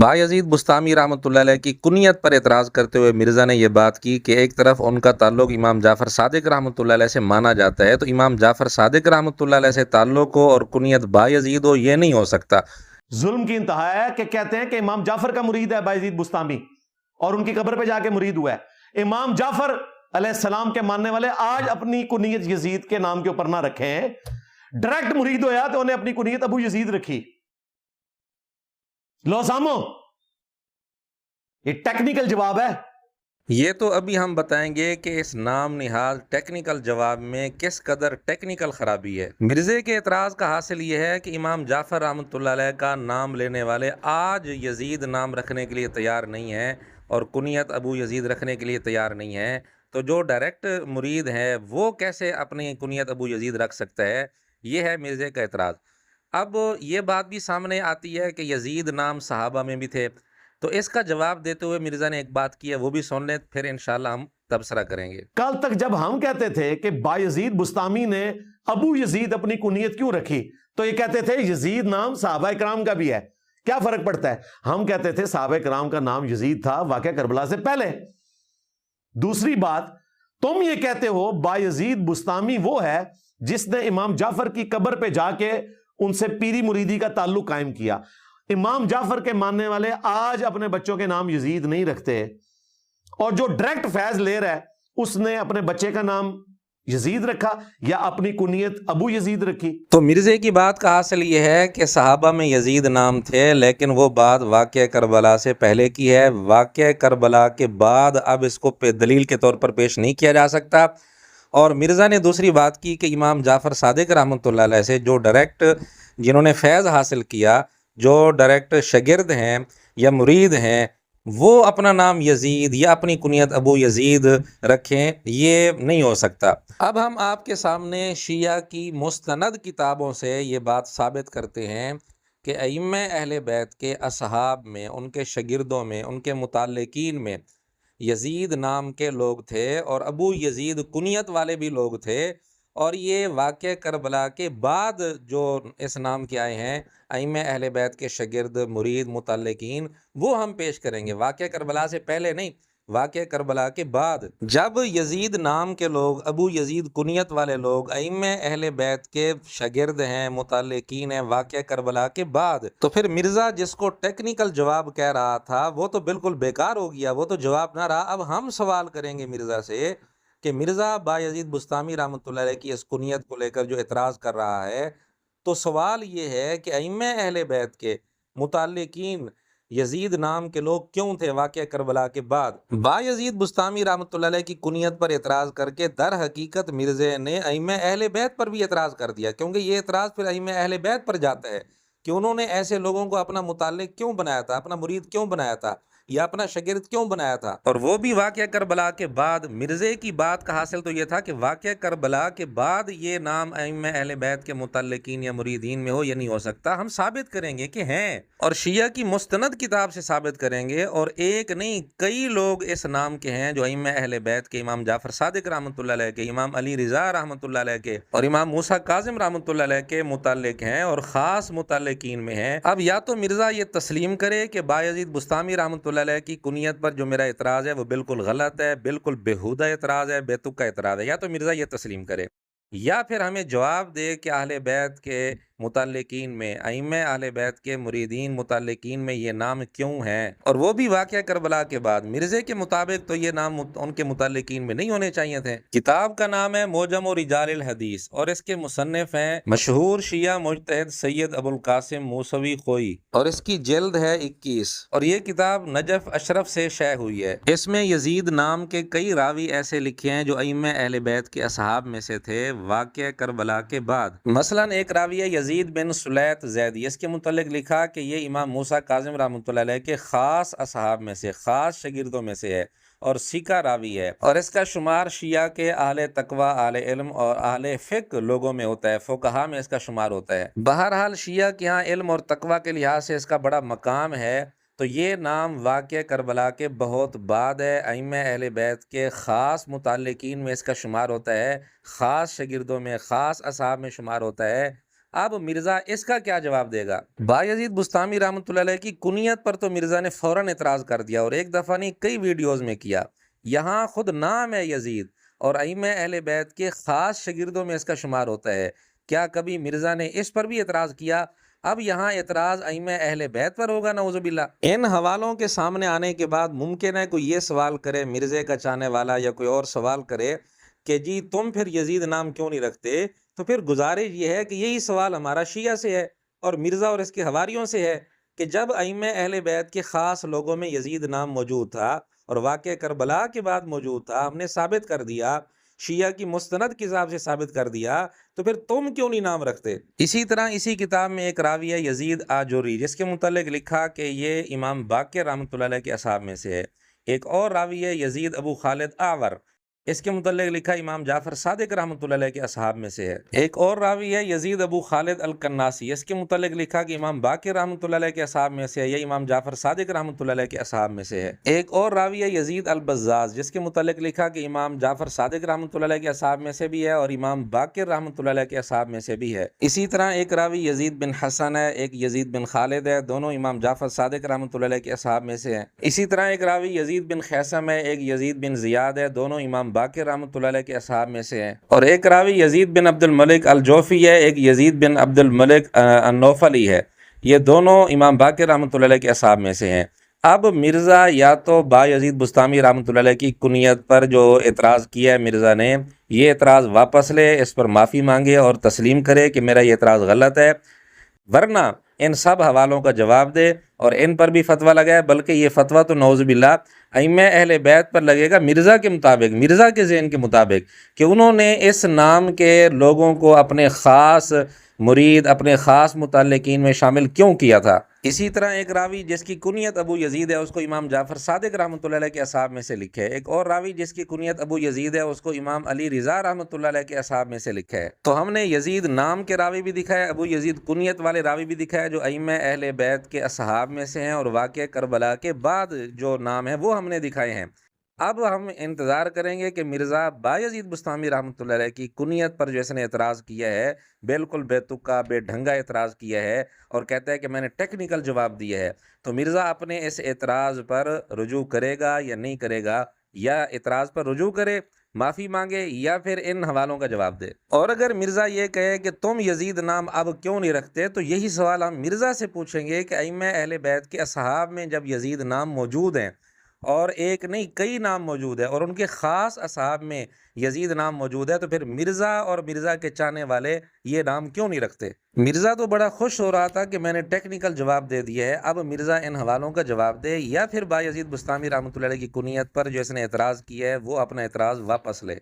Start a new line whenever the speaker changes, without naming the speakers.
बायज़ीद बुस्तामी रहमतुल्लाह अलैह की कुनियत पर एतराज़ करते हुए मिर्ज़ा ने यह बात की कि एक तरफ उनका ताल्लुक़ इमाम जाफ़र सादिक़ रहमतुल्लाह अलैह से माना जाता है, तो इमाम जाफ़र सादिक़ रहमतुल्लाह अलैह से ताल्लुक़ हो और कुनियत बायज़ीद हो, ये नहीं हो सकता।
जुल्म की इंतहा है कि कहते हैं कि इमाम जाफर का मुरीद है बायजीद बुस्तामी और उनकी कब्र पे जाके मुरीद हुआ है। इमाम जाफर अलैहिस्सलाम के मानने वाले आज अपनी कुनियत यजीद के नाम के ऊपर ना रखें, डायरेक्ट मुरीद होया तो उन्हें अपनी कुनियत अबू यजीद रखी। लो सामो, ये टेक्निकल जवाब है।
ये तो अभी हम बताएंगे कि इस नाम निहाल टेक्निकल जवाब में किस कदर टेक्निकल ख़राबी है। मिर्ज़े के एतराज़ का हासिल ये है कि इमाम जाफ़र रहमतुल्लाह अलैह का नाम लेने वाले आज यजीद नाम रखने के लिए तैयार नहीं है और कुनियत अबू यजीद रखने के लिए तैयार नहीं है, तो जो डायरेक्ट मुरीद है वो कैसे अपनी कुनियत अबू यजीद रख सकता है, ये है मिर्ज़े का एतराज़। अब ये बात भी सामने आती है कि यजीद नाम सहाबा में भी थे, तो इसका जवाब देते हुए मिर्ज़ा ने एक बात की है, वो भी सुन लें, फिर इंशाल्लाह हम तबसरा करेंगे।
कल तक जब हम कहते थे कि बायजीद बुस्तामी ने अबू यजीद अपनी कुनियत क्यों रखी, तो ये कहते थे यजीद नाम सहाबा इकराम का भी है, क्या फर्क पड़ता है। हम कहते थे सहाबा इकराम का नाम यजीद था वाक़या करबला से पहले। दूसरी बात, तुम ये कहते हो बायजीद बुस्तामी वो है जिसने इमाम जाफर की कब्र पे जाके उनसे पीरी मुरीदी का ताल्लुक कायम किया। इमाम जाफर के मानने वाले आज अपने बच्चों के नाम यजीद नहीं रखते, और जो डायरेक्ट फैज ले रहा है उसने अपने बच्चे का नाम यजीद रखा या अपनी कुनियत अबू यजीद रखी।
तो मिर्ज़े की बात का हासिल ये है कि सहाबा में यजीद नाम थे, लेकिन वो बात वाक़या करबला से पहले की है। वाक़या करबला के बाद अब इसको दलील के तौर पर पेश नहीं किया जा सकता। और मिर्ज़ा ने दूसरी बात की कि इमाम जाफ़र सादिक़ रहमतुल्लाह अलैह से जो डायरेक्ट जिन्होंने फैज़ हासिल किया, जो डायरेक्ट शागिर्द हैं या मुरीद हैं, वो अपना नाम यजीद या अपनी कुनियत अबू यजीद रखें, ये नहीं हो सकता। अब हम आपके सामने शिया की मुस्तनद किताबों से ये बात साबित करते हैं कि अइम्मा अहले बैत के असहाब में, उनके शागिर्दों में, उनके मुताल्लिकीन में यजीद नाम के लोग थे और अबू यजीद कुनियत वाले भी लोग थे। और ये वाक़या करबला के बाद जो इस नाम के आए हैं अइम्मा अहले बैत के शागिर्द, मुरीद, मुतल्लिकीन, वो हम पेश करेंगे। वाक़या करबला से पहले नहीं, वाक़या करबला के बाद। जब यजीद नाम के लोग, अबू यजीद कुनियत वाले लोग अइम्मा अहले बैत के शागिर्द हैं, मुतल्लिकीन हैं, वाक़या करबला के बाद, तो फिर मिर्ज़ा जिसको टेक्निकल जवाब कह रहा था वो तो बिल्कुल बेकार हो गया, वो तो जवाब ना रहा। अब हम सवाल करेंगे मिर्ज़ा से कि मिर्ज़ा बायज़ीद बुस्तामी रहमतुल्लाह अलैह की इस कुनियत को लेकर जो एतराज़ कर रहा है, तो सवाल ये है कि अइम्मा अहले बैत के मुतल्लिकीन यजीद नाम के लोग क्यों थे वाक़या करबला के बाद। बायज़ीद बुस्तामी रहमतुल्लाह अलैह की कुनियत पर एतराज़ करके दर हकीकत मिर्ज़े ने अइम्मा अहले बैत पर भी एतराज़ कर दिया, क्योंकि ये एतराज़ फिर अइम्मा अहले बैत पर जाता है कि उन्होंने ऐसे लोगों को अपना मुताल्लिक क्यों बनाया था, अपना मुरीद क्यों बनाया था या अपना शागिर्द क्यों बनाया था, और वो भी वाक़या करबला के बाद। मिर्ज़े की बात का हासिल तो ये था कि वाक़या करबला के बाद ये नाम अइम्मा अहले बैत के मुतल्लिकीन या मुरीदीन में हो, ये नहीं हो सकता। हम साबित करेंगे कि हैं, और शिया की मुस्तनद किताब से साबित करेंगे, और एक नहीं कई लोग इस नाम के हैं जो अइम्मा अहले बैत के, इमाम जाफ़र सादिक़ रहमतुल्लाह अलैह के, इमाम अली रिज़ा रहमतुल्लाह अलैह के और इमाम मूसा काज़िम रहमतुल्लाह अलैह के मुतल्लिक हैं और ख़ास मुतल्लिकीन में हैं। अब या तो मिर्ज़ा ये तस्लीम करे कि बायज़ीद बुस्तामी रहमतुल्लाह अलैह की कुनियत पर जो मेरा एतराज़ है वो बिल्कुल गलत है, बिल्कुल बेहुदा एतराज़ है, बेतुका एतराज़ है, या तो मिर्ज़ा ये तस्लीम करे, या फिर हमें जवाब दे कि अहले बैत के मुतल्लिकीन में, अइम्मा अहले बैत के मुरीदीन मुतल्लिकीन में ये नाम क्यों हैं, और वो भी वाक़या करबला के बाद। मिर्ज़े के मुताबिक तो ये नाम उनके मुतल्लिकीन में नहीं होने चाहिए थे। किताब का नाम है मोजम और रिजाल हदीस, और इसके मुसन्निफ़ हैं मशहूर शिया मुज्तहिद सैयद अबुल कासिम मूसवी खोई, और इसकी जिल्द है 21, और ये किताब नजफ अशरफ से शय हुई है। इसमें यजीद नाम के कई रावी ऐसे लिखे हैं जो अइम्मा अहले बैत के असहाब में से थे वाक़या करबला के बाद। मसलन एक रावी है यजीद बिन सुलैत ज़ैदी, इसके मुतल्लिक लिखा कि ये इमाम मूसा काज़िम रहमतुल्लाह अलैह के ख़ास असहाब में से, ख़ास शागिर्दों में से है और सिका रावी है, और इसका शुमार शिया के अहले तकवा, अहले इल्म और अहले फ़िक़्ह लोगों में होता है, फ़ुक़हा में इसका शुमार होता है। बहरहाल शिया के यहाँ इल्म और तकवा के लिहाज से इसका बड़ा मकाम है, तो ये नाम वाक़या करबला के बहुत बाद है। अइम्मा अहले बैत के ख़ास मुतल्लिकीन में इसका शुमार होता है, ख़ास शागिर्दों में, ख़ास असहाब में शुमार होता है। اب مرزا اس کا کیا جواب دے گا؟ بایزید بستامی رحمۃ اللہ علیہ کی کنیت پر تو مرزا نے فوراً اعتراض کر دیا، اور ایک دفعہ نہیں کئی ویڈیوز میں کیا۔ یہاں خود نام ہے یزید اور ائمہ اہل بیت کے خاص شاگردوں میں اس کا شمار ہوتا ہے، کیا کبھی مرزا نے اس پر بھی اعتراض کیا؟ اب یہاں اعتراض ائمہ اہل بیت پر ہوگا نعوذ باللہ۔ ان حوالوں کے سامنے آنے کے بعد ممکن ہے کوئی یہ سوال کرے، مرزے کا چاہنے والا یا کوئی اور سوال کرے کہ جی تم پھر یزید نام کیوں نہیں رکھتے؟ تو پھر گزارش یہ ہے کہ یہی سوال ہمارا شیعہ سے ہے اور مرزا اور اس کے حواریوں سے ہے کہ جب ائمہ اہل بیت کے خاص لوگوں میں یزید نام موجود تھا اور واقعہ کربلا کے بعد موجود تھا، ہم نے ثابت کر دیا، شیعہ کی مستند کے حساب سے ثابت کر دیا، تو پھر تم کیوں نہیں نام رکھتے؟ اسی طرح اسی کتاب میں ایک راوی ہے یزید آجوری، جس کے متعلق لکھا کہ یہ امام باقر رحمۃ اللہ علیہ کے اصحاب میں سے ہے۔ ایک اور راوی ہے یزید ابو خالد اعور، اس کے متعلق لکھا امام جعفر صادق رحمۃ اللہ علیہ کے اصحاب میں سے ہے۔ ایک اور راوی ہے یزید ابو خالد القناسی، اس کے متعلق لکھا کہ امام باقر رحمۃ اللہ علیہ کے اصحاب میں سے ہے یا امام جعفر صادق رحمۃ اللہ علیہ کے اصحاب میں سے ہے۔ ایک اور راوی ہے یزید البزاز، جس کے متعلق لکھا کہ امام جعفر صادق رحمۃ اللہ علیہ کے اصحاب میں سے بھی ہے اور امام باقر رحمۃ اللہ علیہ کے اصحاب میں سے بھی ہے۔ اسی طرح ایک راوی یزید بن حسن ہے، ایک یزید بن خالد ہے، دونوں امام جعفر صادق رحمۃ اللہ علیہ کے اصحاب میں سے ہیں۔ اسی طرح ایک راوی یزید بن خیثم ہے، ایک یزید بن زیاد ہے، دونوں امام باقر رحمۃ اللہ علیہ کے اصحاب میں سے ہیں۔ اور ایک راوی یزید بن عبد الملک الجوفی ہے، ایک یزید بن عبد الملک النوفلی ہے، یہ دونوں امام باقر رحمۃ اللہ علیہ کے اصحاب میں سے ہیں۔ اب مرزا یا تو بایزید بستامی رحمۃ اللہ علیہ کی کنیت پر جو اعتراض کیا ہے مرزا نے، یہ اعتراض واپس لے، اس پر معافی مانگے اور تسلیم کرے کہ میرا یہ اعتراض غلط ہے، ورنہ ان سب حوالوں کا جواب دے اور ان پر بھی فتویٰ لگائے، بلکہ یہ فتویٰ تو نعوذ باللہ ائمہ اہل بیت پر لگے گا مرزا کے مطابق، مرزا کے ذہن کے مطابق، کہ انہوں نے اس نام کے لوگوں کو اپنے خاص مرید، اپنے خاص متعلقین میں شامل کیوں کیا تھا۔ اسی طرح ایک راوی جس کی کنیت ابو یزید ہے، اس کو امام جعفر صادق رحمۃ اللہ علیہ کے اصحاب میں سے لکھے۔ ایک اور راوی جس کی کنیت ابو یزید ہے، اس کو امام علی رضا رحمۃ اللہ علیہ کے اصحاب میں سے لکھا ہے۔ تو ہم نے یزید نام کے راوی بھی دکھایا، ابو یزید کنیت والے راوی بھی دکھایا جو ائمہ اہل بیت کے اصحاب میں سے ہیں، اور واقعہ کربلا کے بعد جو نام ہے وہ ہم نے دکھائے ہیں۔ اب ہم انتظار کریں گے کہ مرزا بایزید بستامی رحمۃ اللہ علیہ کی کنیت پر جو اس نے اعتراض کیا ہے، بالکل بے تکا بے ڈھنگا اعتراض کیا ہے اور کہتا ہے کہ میں نے ٹیکنیکل جواب دیا ہے، تو مرزا اپنے اس اعتراض پر رجوع کرے گا یا نہیں کرے گا، یا اعتراض پر رجوع کرے، معافی مانگے، یا پھر ان حوالوں کا جواب دے۔ اور اگر مرزا یہ کہے کہ تم یزید نام اب کیوں نہیں رکھتے، تو یہی سوال ہم مرزا سے پوچھیں گے کہ ائمہ اہل بیت کے اصحاب میں جب یزید نام موجود ہیں، اور ایک نہیں کئی نام موجود ہے، اور ان کے خاص اصحاب میں یزید نام موجود ہے، تو پھر مرزا اور مرزا کے چاہنے والے یہ نام کیوں نہیں رکھتے؟ مرزا تو بڑا خوش ہو رہا تھا کہ میں نے ٹیکنیکل جواب دے دیا ہے، اب مرزا ان حوالوں کا جواب دے، یا پھر بایزید بستامی رحمۃ اللہ علیہ کی کنیت پر جو اس نے اعتراض کیا ہے وہ اپنا اعتراض واپس لے۔